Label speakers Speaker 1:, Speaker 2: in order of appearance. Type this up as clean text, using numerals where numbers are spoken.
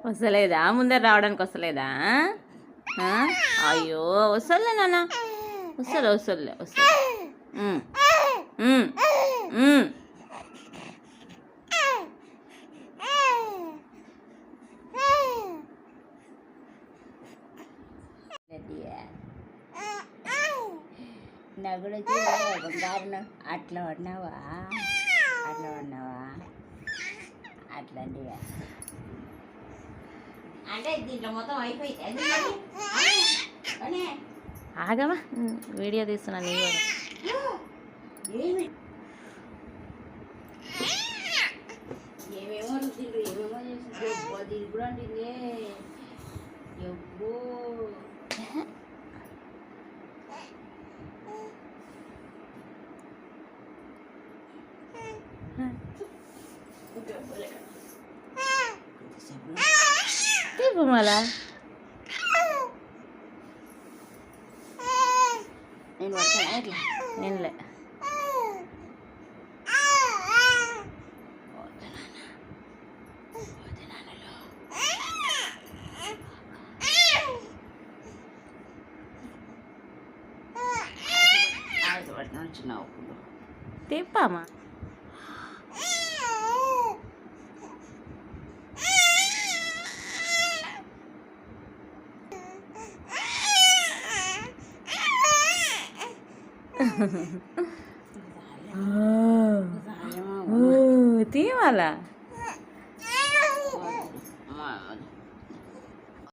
Speaker 1: వస్తలేదా? ముందర రావడానికి వస్తలేదా? అయ్యో వస్తలే నాన్న, వస్తలే వస్తలే వస్తలే. నగుడు బంగారు అట్లా ఉన్నావా? అట్లా ఉన్నావా? అట్లాంటి అంటే దీంట్లో మొత్తం అయిపోయింది. ఆగమా, వీడియో తీస్తున్నా నీ కూడా. ఏమేమో రుచిండ్రు, ఏమేమో చేసిండ్రు. దీనికి కూడా అంటుంది ఎవ్వో. తీపు మళ్ళా నేను పడతాను ఎట్లా నేనులే. చిన్న తిప్పమ్మా. తీవాలా